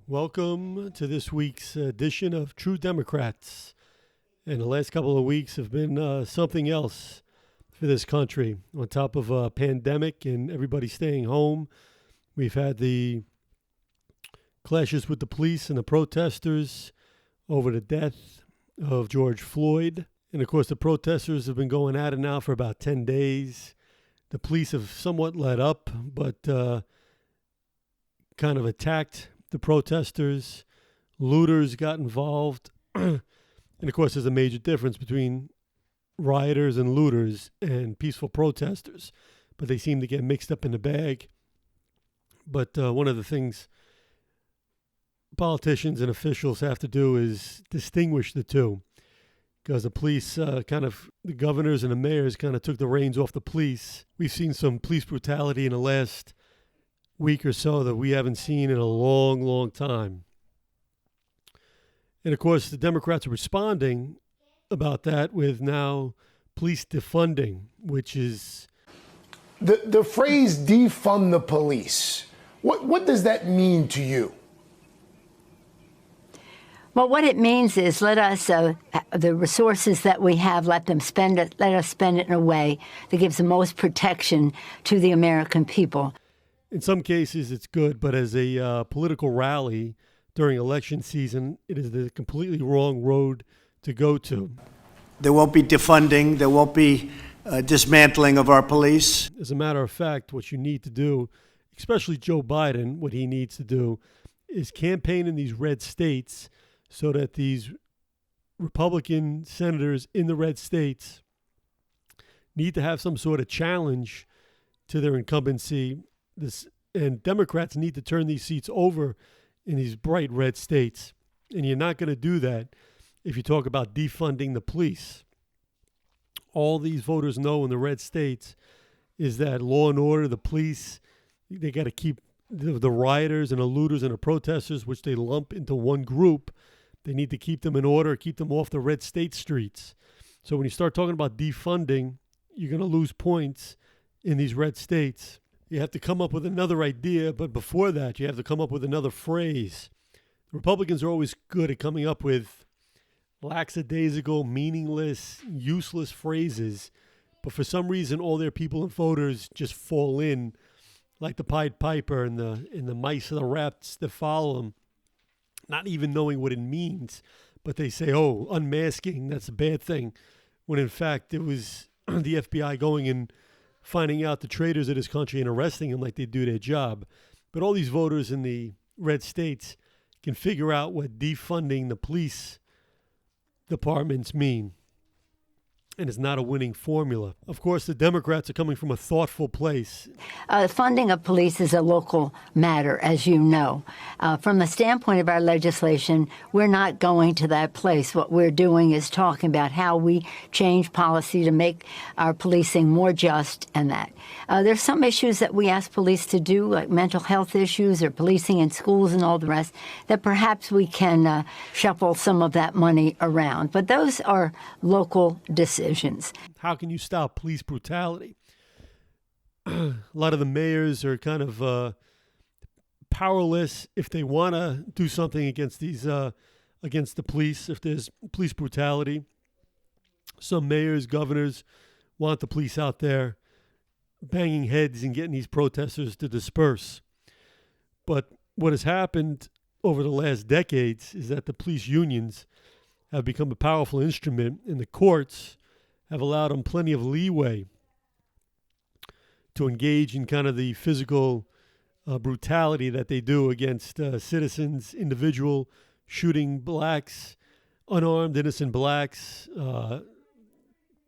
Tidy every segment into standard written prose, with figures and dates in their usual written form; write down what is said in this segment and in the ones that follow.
Welcome to this week's edition of True Democrats. And the last couple of weeks have been something else for this country. On top of a pandemic and everybody staying home, we've had the clashes with the police and the protesters over the death of George Floyd. And of course, the protesters have been going at it now for about 10 days. The police have somewhat let up, but kind of attacked the protesters. Looters got involved. And of course, there's a major difference between rioters and looters and peaceful protesters, but they seem to get mixed up in the bag. But one of the things politicians and officials have to do is distinguish the two, because the police the governors and the mayors kind of took the reins off the police. We've seen some police brutality in the last week or so that we haven't seen in a long, long time. And of course, the Democrats are responding about that with now police defunding, which is... The phrase defund the police, what does that mean to you? Well, what it means is let us, the resources that we have, let us spend it in a way that gives the most protection to the American people. In some cases, it's good, but as a political rally during election season, it is the completely wrong road to go to. There won't be defunding. There won't be dismantling of our police. As a matter of fact, what you need to do, especially Joe Biden, what he needs to do is campaign in these red states so that these Republican senators in the red states need to have some sort of challenge to their incumbency. And Democrats need to turn these seats over in these bright red states. And you're not going to do that if you talk about defunding the police. All these voters know in the red states is that law and order, the police, they got to keep the rioters and the looters and the protesters, which they lump into one group. They need to keep them in order, keep them off the red state streets. So when you start talking about defunding, you're going to lose points in these red states. You have to come up with another idea, but before that, you have to come up with another phrase. The Republicans are always good at coming up with lackadaisical, meaningless, useless phrases, but for some reason, all their people and voters just fall in like the Pied Piper and the mice and the rats that follow them, not even knowing what it means, but they say, oh, unmasking, that's a bad thing, when in fact it was the FBI going and finding out the traitors of this country and arresting them like they do their job. But all these voters in the red states can figure out what defunding the police departments mean. And it's not a winning formula. Of course, the Democrats are coming from a thoughtful place. Funding of police is a local matter, as you know. From the standpoint of our legislation, we're not going to that place. What we're doing is talking about how we change policy to make our policing more just and that. There's some issues that we ask police to do, like mental health issues or policing in schools and all the rest, that perhaps we can shuffle some of that money around. But those are local decisions. How can you stop police brutality? A lot of the mayors are kind of powerless if they want to do something against against the police. If there's police brutality, some mayors, governors want the police out there banging heads and getting these protesters to disperse. But what has happened over the last decades is that the police unions have become a powerful instrument, and the courts have allowed them plenty of leeway to engage in kind of the physical brutality that they do against citizens, individual shooting blacks, unarmed innocent blacks,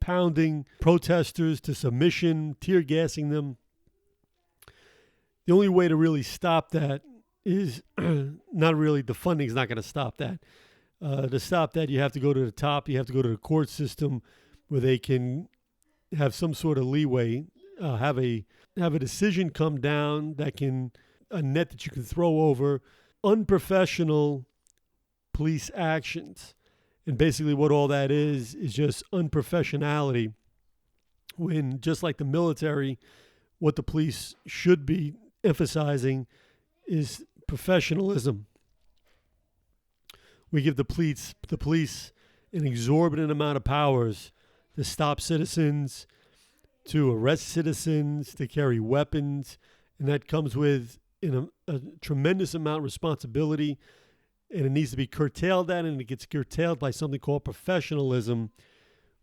pounding protesters to submission, tear gassing them. The only way to really stop that is not really, the funding is not going to stop that. To stop that, you have to go to the top. You have to go to the court system where they can have some sort of leeway, have a decision come down that can, a net that you can throw over unprofessional police actions. And basically what all that is just unprofessionality, when just like the military, what the police should be emphasizing is professionalism. We give the police an exorbitant amount of powers to stop citizens, to arrest citizens, to carry weapons, and that comes with a tremendous amount of responsibility, and it needs to be curtailed at, and it gets curtailed by something called professionalism,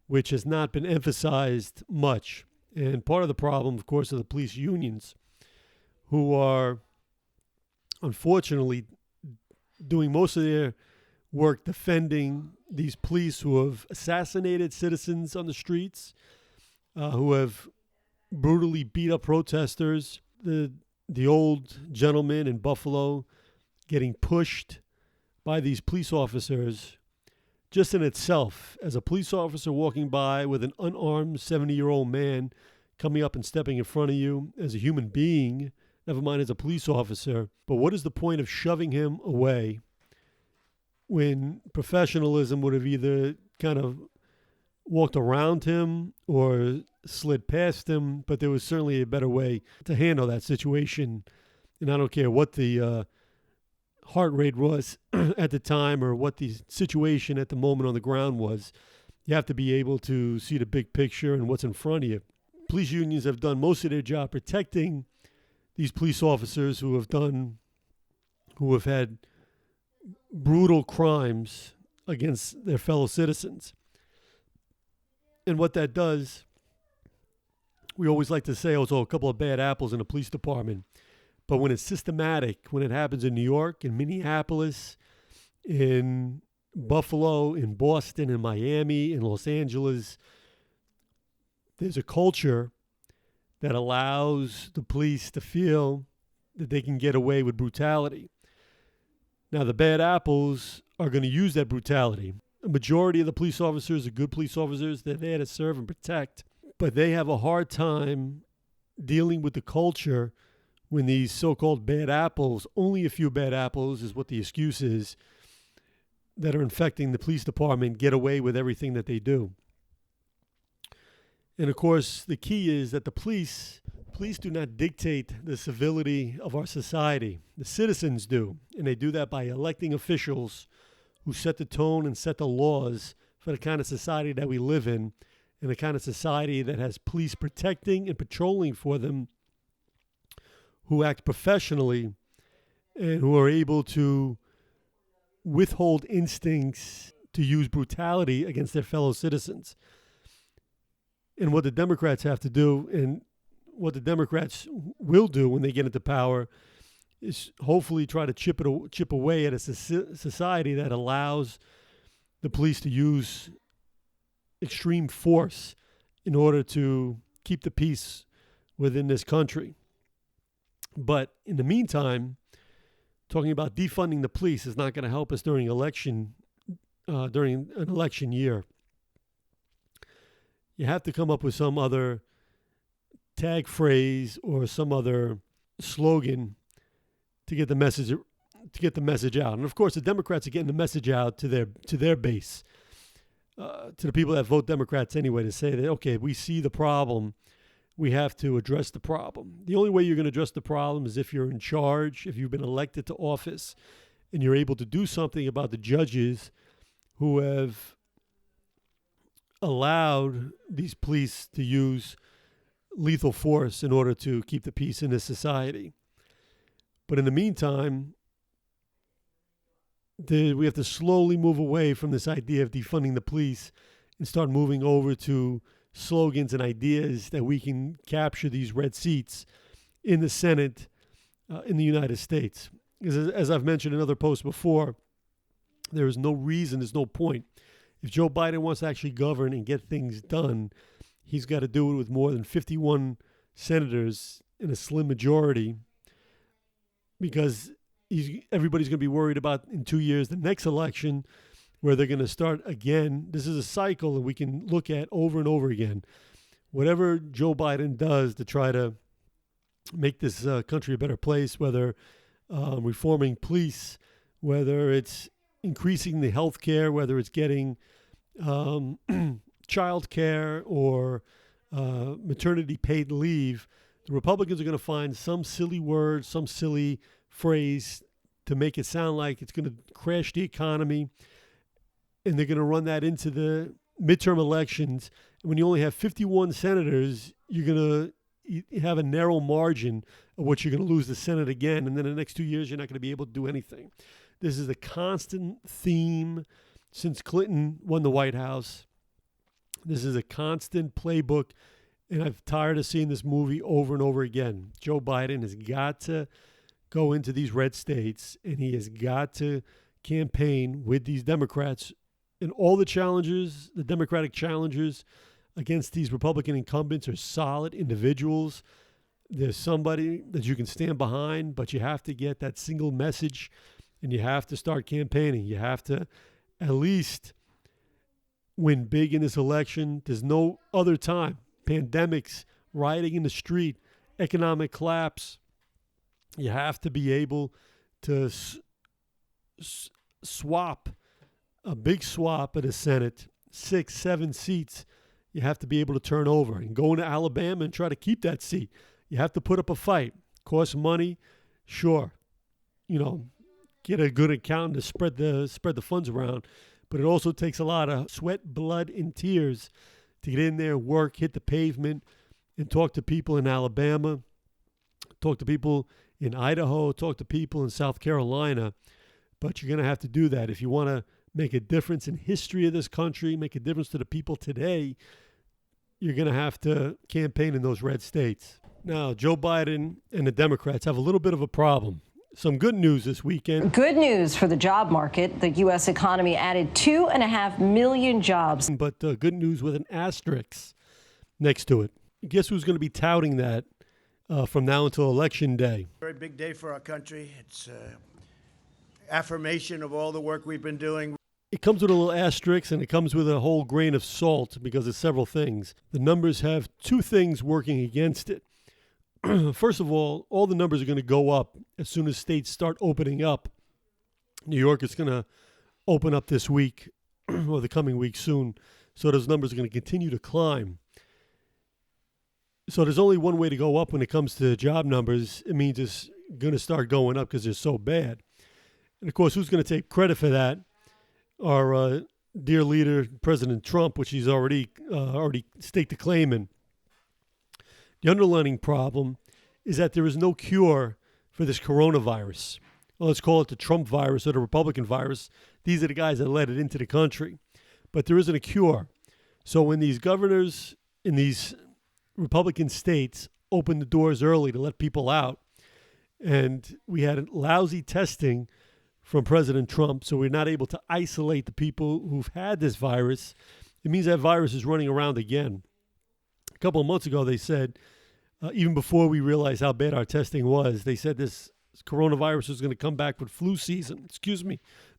which has not been emphasized much. And part of the problem, of course, are the police unions, who are unfortunately doing most of their work defending these police who have assassinated citizens on the streets, who have brutally beat up protesters. The old gentleman in Buffalo getting pushed by these police officers, just in itself, as a police officer walking by with an unarmed 70-year-old man coming up and stepping in front of you as a human being, never mind as a police officer. But what is the point of shoving him away when professionalism would have either kind of walked around him or slid past him? But there was certainly a better way to handle that situation. And I don't care what the heart rate was at the time or what the situation at the moment on the ground was. You have to be able to see the big picture and what's in front of you. Police unions have done most of their job protecting these police officers who have had brutal crimes against their fellow citizens. And what that does, we always like to say, oh, a couple of bad apples in the police department. But when it's systematic, when it happens in New York, in Minneapolis, in Buffalo, in Boston, in Miami, in Los Angeles, there's a culture that allows the police to feel that they can get away with brutality. Now, the bad apples are going to use that brutality. A majority of the police officers are good police officers. They're there to serve and protect. But they have a hard time dealing with the culture when these so-called bad apples, only a few bad apples is what the excuse is, that are infecting the police department, get away with everything that they do. And of course, the key is that the police do not dictate the civility of our society. The citizens do, and they do that by electing officials who set the tone and set the laws for the kind of society that we live in, and the kind of society that has police protecting and patrolling for them, who act professionally and who are able to withhold instincts to use brutality against their fellow citizens. And what the Democrats have to do, and what the Democrats will do when they get into power, is hopefully try to chip away at a society that allows the police to use extreme force in order to keep the peace within this country. But in the meantime, talking about defunding the police is not going to help us during an election year. You have to come up with some other tag phrase or some other slogan to get the message out. And of course, the Democrats are getting the message out to their base, to the people that vote Democrats anyway, to say that, okay, we see the problem. We have to address the problem. The only way you're going to address the problem is if you're in charge, if you've been elected to office, and you're able to do something about the judges who have allowed these police to use lethal force in order to keep the peace in this society. But in the meantime, we have to slowly move away from this idea of defunding the police and start moving over to slogans and ideas that we can capture these red seats in the Senate in the United States. Because as I've mentioned in other posts before, there is no reason, there's no point. If Joe Biden wants to actually govern and get things done, he's got to do it with more than 51 senators in a slim majority, because everybody's going to be worried about in 2 years the next election, where they're going to start again. This is a cycle that we can look at over and over again. Whatever Joe Biden does to try to make this country a better place, whether reforming police, whether it's increasing the health care, whether it's getting child care or maternity paid leave, the Republicans are going to find some silly word, some silly phrase to make it sound like it's going to crash the economy, and they're going to run that into the midterm elections. When you only have 51 senators, you're going to have a narrow margin of what you're going to lose the Senate again, and then in the next 2 years, you're not going to be able to do anything. This is a constant theme since Clinton won the White House. This is a constant playbook, and I'm tired of seeing this movie over and over again. Joe Biden has got to go into these red states, and he has got to campaign with these Democrats and all the challengers, the Democratic challengers against these Republican incumbents are solid individuals. There's somebody that you can stand behind, but you have to get that single message, and you have to start campaigning. You have to at least win big in this election. There's no other time. Pandemics, rioting in the street, economic collapse. You have to be able to swap, a big swap at the Senate, 6, 7 seats. You have to be able to turn over and go into Alabama and try to keep that seat. You have to put up a fight. Costs money, sure. Get a good accountant to spread the funds around. But it also takes a lot of sweat, blood, and tears to get in there, work, hit the pavement, and talk to people in Alabama, talk to people in Idaho, talk to people in South Carolina. But you're going to have to do that if you want to make a difference in history of this country, make a difference to the people today. You're going to have to campaign in those red states. Now, Joe Biden and the Democrats have a little bit of a problem. Some good news this weekend. Good news for the job market. The U.S. economy added 2.5 million jobs. But good news with an asterisk next to it. Guess who's going to be touting that from now until Election Day? Very big day for our country. It's affirmation of all the work we've been doing. It comes with a little asterisk, and it comes with a whole grain of salt because of several things. The numbers have two things working against it. First of all the numbers are going to go up as soon as states start opening up. New York is going to open up this week or the coming week soon, so those numbers are going to continue to climb. So there's only one way to go up when it comes to job numbers. It means it's going to start going up because they're so bad. And, of course, who's going to take credit for that? Our dear leader, President Trump, which he's already staked a claim in. The underlying problem is that there is no cure for this coronavirus. Well, let's call it the Trump virus or the Republican virus. These are the guys that let it into the country. But there isn't a cure. So when these governors in these Republican states opened the doors early to let people out, and we had lousy testing from President Trump, so we're not able to isolate the people who've had this virus, it means that virus is running around again. A couple of months ago, they said, even before we realized how bad our testing was, they said this coronavirus was going to come back with flu season.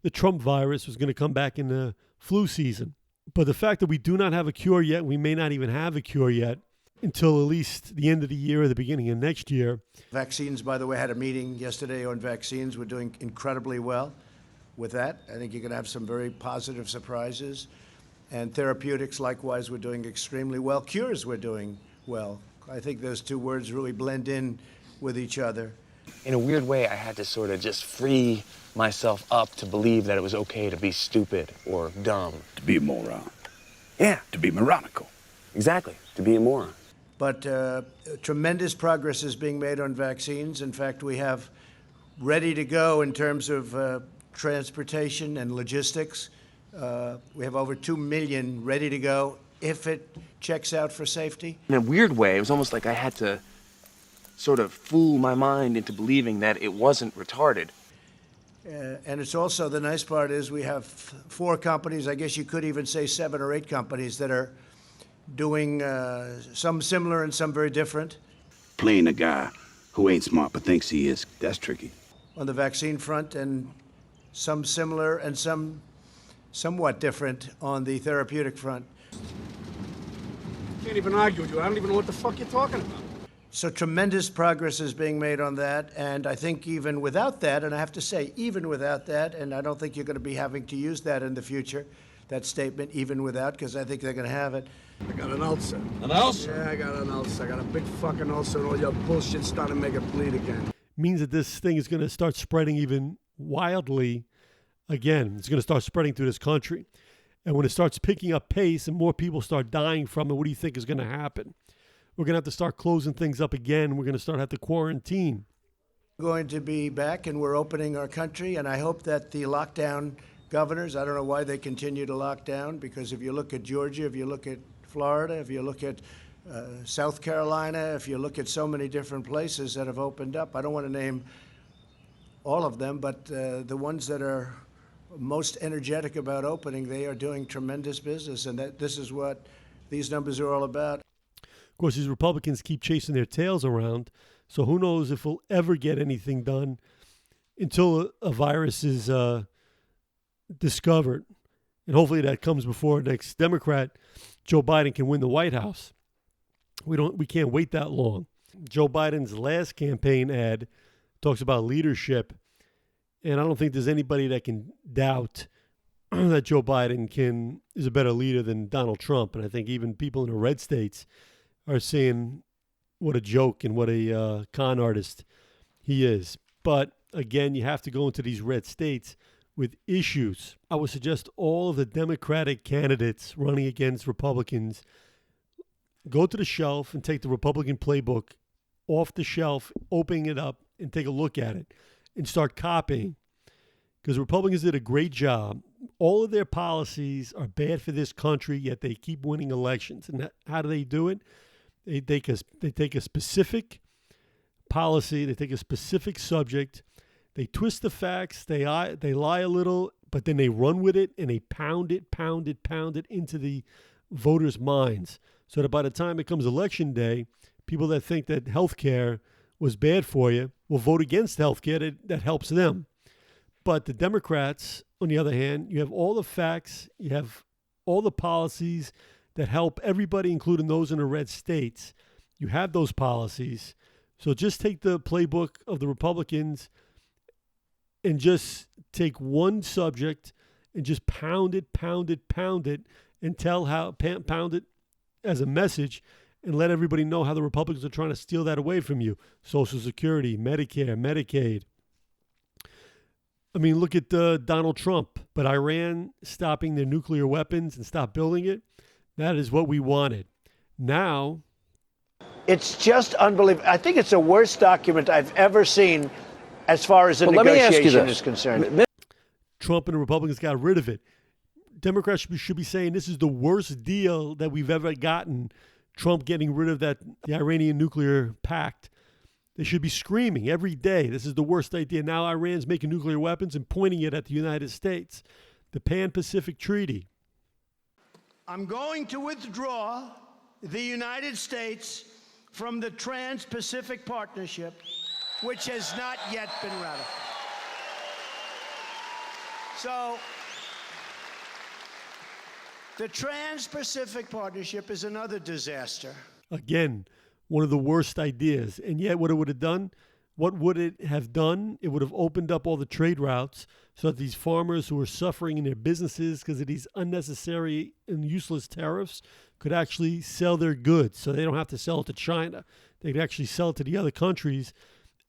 The Trump virus was going to come back in the flu season. But the fact that we do not have a cure yet, we may not even have a cure yet until at least the end of the year or the beginning of next year. Vaccines, by the way, had a meeting yesterday on vaccines. We're doing incredibly well with that. I think you're going to have some very positive surprises. And therapeutics, likewise, we're doing extremely well. Cures, we're doing well. I think those two words really blend in with each other. In a weird way, I had to sort of just free myself up to believe that it was okay to be stupid or dumb. To be a moron. Yeah. To be moronical. Exactly, to be a moron. But tremendous progress is being made on vaccines. In fact, we have ready to go in terms of transportation and logistics. We have over 2 million ready to go if it checks out for safety. In a weird way, it was almost like I had to sort of fool my mind into believing that it wasn't retarded. And it's also, the nice part is we have 4 companies, I guess you could even say 7 or 8 companies that are doing some similar and some very different. Playing a guy who ain't smart but thinks he is, that's tricky. On the vaccine front, and some similar and some somewhat different on the therapeutic front. Can't even argue with you. I don't even know what the fuck you're talking about. So tremendous progress is being made on that, and I think even without that, and I have to say, even without that, and I don't think you're going to be having to use that in the future, that statement, even without, because I think they're going to have it. I got an ulcer. An ulcer? Yeah, I got an ulcer. I got a big fucking ulcer, and all your bullshit's starting to make it bleed again. Means that this thing is going to start spreading even wildly again. It's going to start spreading through this country. And when it starts picking up pace and more people start dying from it, what do you think is going to happen? We're going to have to start closing things up again. We're going to start have to quarantine. We're going to be back, and we're opening our country, and I hope that the lockdown governors, I don't know why they continue to lock down, because if you look at Georgia, if you look at Florida, if you look at South Carolina, if you look at so many different places that have opened up, I don't want to name all of them, but the ones that are most energetic about opening, they are doing tremendous business, and that this is what these numbers are all about. Of course, these Republicans keep chasing their tails around, so who knows if we'll ever get anything done until a virus is discovered. And hopefully that comes before next Democrat, Joe Biden, can win the White House. We can't wait that long. Joe Biden's last campaign ad talks about leadership, and I don't think there's anybody that can doubt that Joe Biden is a better leader than Donald Trump. And I think even people in the red states are saying what a joke and what a con artist he is. But again, you have to go into these red states with issues. I would suggest all of the Democratic candidates running against Republicans go to the shelf and take the Republican playbook off the shelf, open it up, and take a look at it and start copying. Because Republicans did a great job. All of their policies are bad for this country, yet they keep winning elections. And how do they do it? They take a specific policy, they take a specific subject, they twist the facts, they lie a little, but then they run with it and they pound it into the voters' minds. So that by the time it comes election day, people that think that health care was bad for you will vote against health care that helps them. But the Democrats, on the other hand, you have all the facts, you have all the policies that help everybody, including those in the red states. You have those policies. So just take the playbook of the Republicans and just take one subject and just pound it, and pound it as a message and let everybody know how the Republicans are trying to steal that away from you. Social Security, Medicare, Medicaid. I mean, look at Donald Trump. But Iran stopping their nuclear weapons and stop building it, that is what we wanted. Now, It's just unbelievable. I think it's the worst document I've ever seen as far as the negotiation is concerned. Trump and the Republicans got rid of it. Democrats should be saying this is the worst deal that we've ever gotten, Trump getting rid of the Iranian nuclear pact. They should be screaming every day, this is the worst idea. Now Iran's making nuclear weapons and pointing it at the United States. The Pan-Pacific Treaty. I'm going to withdraw the United States from the Trans-Pacific Partnership, which has not yet been ratified. So, the Trans-Pacific Partnership is another disaster. Again, one of the worst ideas. And yet what it would have done, what would it have done? It would have opened up all the trade routes so that these farmers who are suffering in their businesses because of these unnecessary and useless tariffs could actually sell their goods. So they don't have to sell it to China. They could actually sell it to the other countries.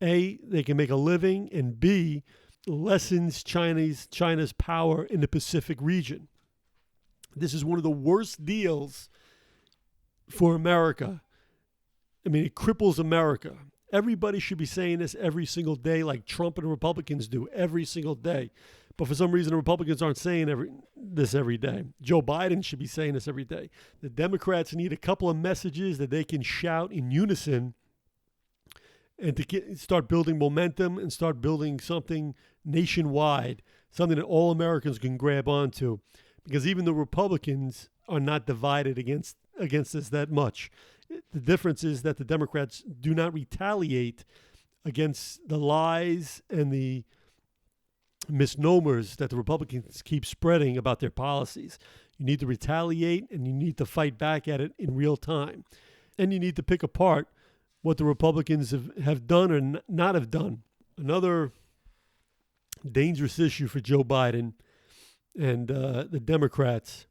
A, they can make a living, and B, lessens China's power in the Pacific region. This is one of the worst deals for America. I mean, it cripples America. Everybody should be saying this every single day like Trump and the Republicans do every single day. But for some reason, the Republicans aren't saying this every day. Joe Biden should be saying this every day. The Democrats need a couple of messages that they can shout in unison and to start building momentum and start building something nationwide, something that all Americans can grab onto. Because even the Republicans are not divided against us that much. The difference is that the Democrats do not retaliate against the lies and the misnomers that the Republicans keep spreading about their policies. You need to retaliate and you need to fight back at it in real time. And you need to pick apart what the Republicans have done or not have done. Another dangerous issue for Joe Biden and the Democrats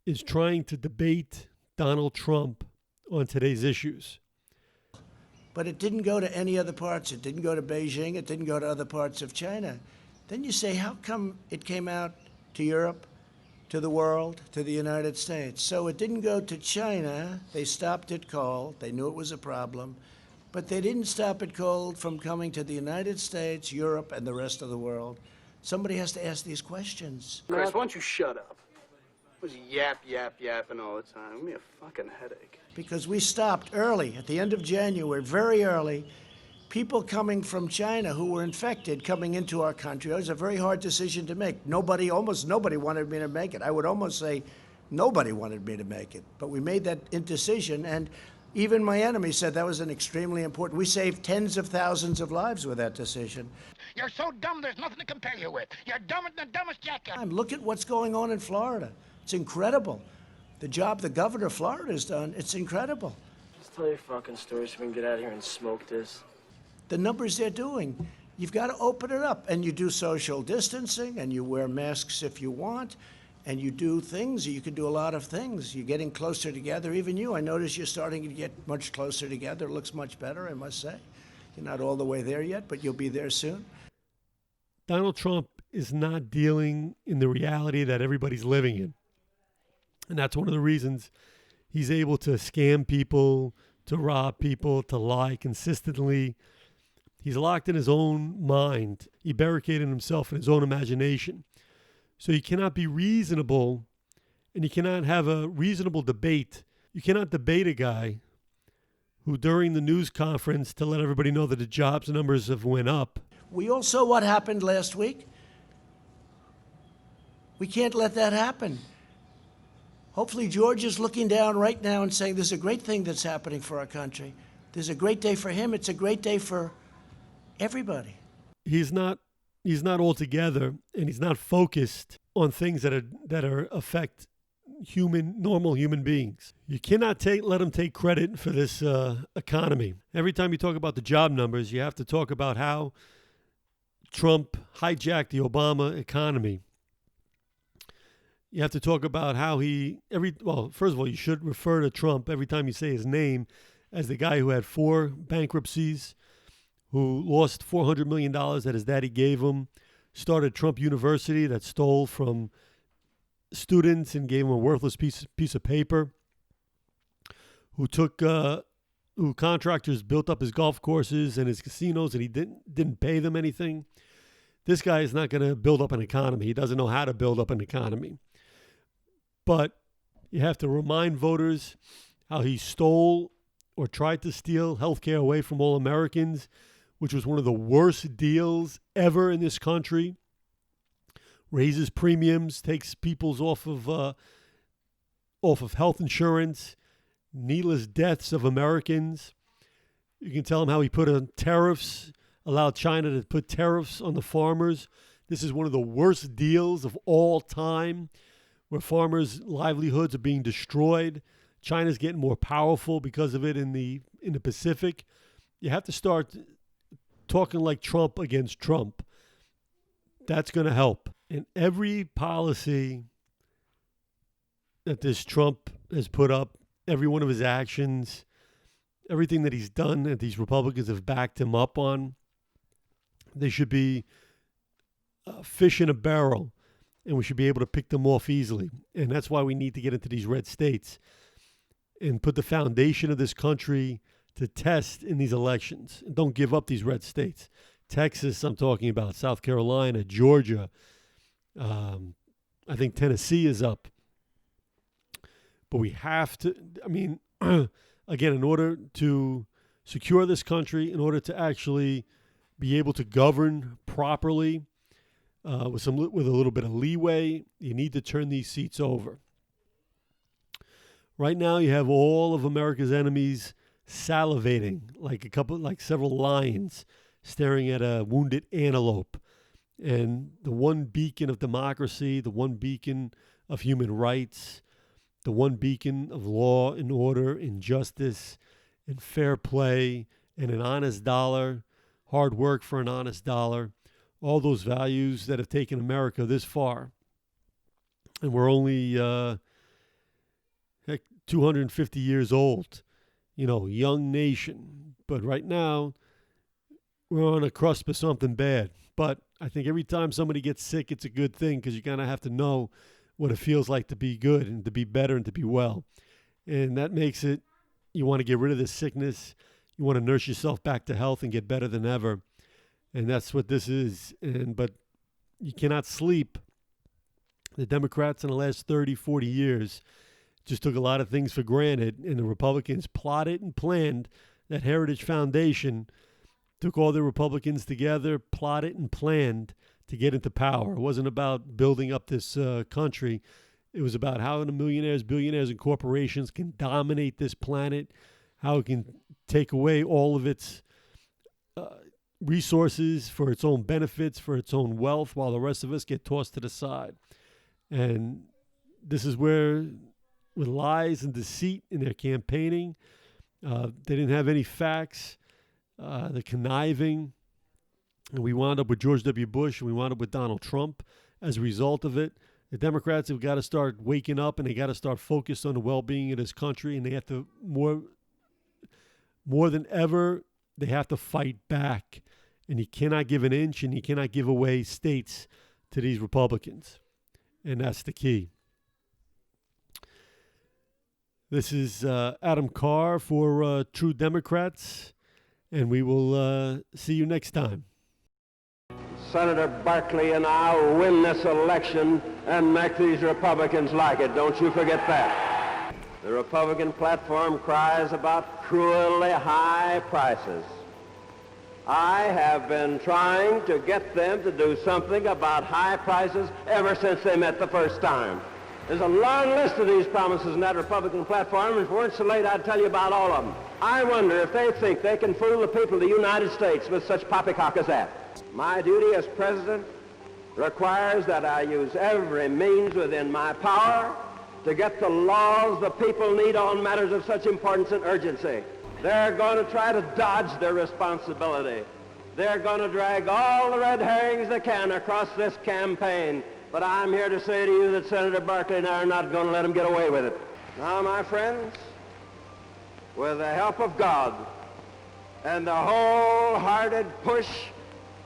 is trying to debate Donald Trump on today's issues. but it didn't go to any other parts. It didn't go to Beijing. It didn't go to other parts of China. Then you say, how come it came out to Europe, to the world, to the United States? So it didn't go to China. They stopped it cold. They knew it was a problem. But they didn't stop it cold from coming to the United States, Europe, and the rest of the world. Somebody has to ask these questions. Chris, why don't you shut up? Was yapping all the time. Give me a fucking headache. Because we stopped early, at the end of January, very early, people coming from China who were infected coming into our country. It was a very hard decision to make. Almost nobody wanted me to make it. I would almost say nobody wanted me to make it. But we made that decision, and even my enemy said that was an extremely important. We saved tens of thousands of lives with that decision. You're so dumb, there's nothing to compare you with. You're dumber than the dumbest jackass. Look at what's going on in Florida. It's incredible. The job the governor of Florida has done, it's incredible. Just tell your fucking story so we can get out of here and smoke this. The numbers they're doing, you've got to open it up. And you do social distancing, and you wear masks if you want, and you do things. You can do a lot of things. You're getting closer together. Even you, I notice you're starting to get much closer together. It looks much better, I must say. You're not all the way there yet, but you'll be there soon. Donald Trump is not dealing in the reality that everybody's living in. And that's one of the reasons he's able to scam people, to rob people, to lie consistently. He's locked in his own mind. He barricaded himself in his own imagination. So you cannot be reasonable, and you cannot have a reasonable debate. You cannot debate a guy who, during the news conference, to let everybody know that the jobs numbers have went up. We all saw what happened last week. We can't let that happen. Hopefully George is looking down right now and saying, there's a great thing that's happening for our country. There's a great day for him. It's a great day for everybody. He's not all together, and he's not focused on things that affect normal human beings. You cannot let him take credit for this economy. Every time you talk about the job numbers, you have to talk about how Trump hijacked the Obama economy. You have to talk about how first of all, you should refer to Trump every time you say his name as the guy who had 4 bankruptcies, who lost $400 million that his daddy gave him, started Trump University that stole from students and gave them a worthless piece of paper, who contractors built up his golf courses and his casinos, and he didn't pay them anything. This guy is not going to build up an economy. He doesn't know how to build up an economy. But you have to remind voters how he stole or tried to steal health care away from all Americans, which was one of the worst deals ever in this country. Raises premiums, takes people's off of health insurance, needless deaths of Americans. You can tell him how he put on tariffs, allowed China to put tariffs on the farmers. This is one of the worst deals of all time, where farmers' livelihoods are being destroyed. China's getting more powerful because of it in the Pacific. You have to start talking like Trump against Trump. That's going to help. And every policy that this Trump has put up, every one of his actions, everything that he's done that these Republicans have backed him up on, they should be fish in a barrel, and we should be able to pick them off easily. And that's why we need to get into these red states and put the foundation of this country to test in these elections. And don't give up these red states. Texas, I'm talking about, South Carolina, Georgia. I think Tennessee is up. But we have to, again, in order to secure this country, in order to actually be able to govern properly, with a little bit of leeway, you need to turn these seats over. Right now, you have all of America's enemies salivating like several lions staring at a wounded antelope. And the one beacon of democracy, the one beacon of human rights, the one beacon of law and order and justice and fair play and an honest dollar, hard work for an honest dollar, all those values that have taken America this far. And we're only 250 years old, young nation, But right now, we're on a cusp of something bad. But I think every time somebody gets sick, it's a good thing because you kind of have to know what it feels like to be good and to be better and to be well. And that makes it, you want to get rid of this sickness. You want to nurse yourself back to health and get better than ever. And that's what this is. But you cannot sleep. The Democrats in the last 30, 40 years just took a lot of things for granted, and the Republicans plotted and planned. That Heritage Foundation took all the Republicans together, plotted and planned to get into power. It wasn't about building up this country. It was about how the millionaires, billionaires, and corporations can dominate this planet, how it can take away all of its resources for its own benefits, for its own wealth, while the rest of us get tossed to the side. And this is where, with lies and deceit in their campaigning, they didn't have any facts, the conniving. And we wound up with George W. Bush, and we wound up with Donald Trump as a result of it. The Democrats have got to start waking up, and they got to start focused on the well-being of this country, and they have to, more than ever, they have to fight back. And you cannot give an inch, and you cannot give away states to these Republicans. And that's the key. This is Adam Carr for True Democrats, and we will see you next time. Senator Barkley and I will win this election and make these Republicans like it. Don't you forget that. The Republican platform cries about cruelly high prices. I have been trying to get them to do something about high prices ever since they met the first time. There's a long list of these promises in that Republican platform, and if it weren't so late, I'd tell you about all of them. I wonder if they think they can fool the people of the United States with such poppycock as that. My duty as president requires that I use every means within my power to get the laws the people need on matters of such importance and urgency. They're going to try to dodge their responsibility. They're going to drag all the red herrings they can across this campaign. But I'm here to say to you that Senator Barkley and I are not going to let them get away with it. Now, my friends, with the help of God and the wholehearted push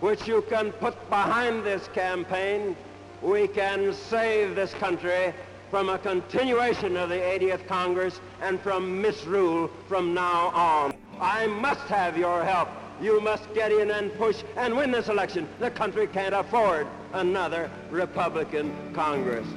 which you can put behind this campaign, we can save this country from a continuation of the 80th Congress and from misrule from now on. I must have your help. You must get in and push and win this election. The country can't afford another Republican Congress.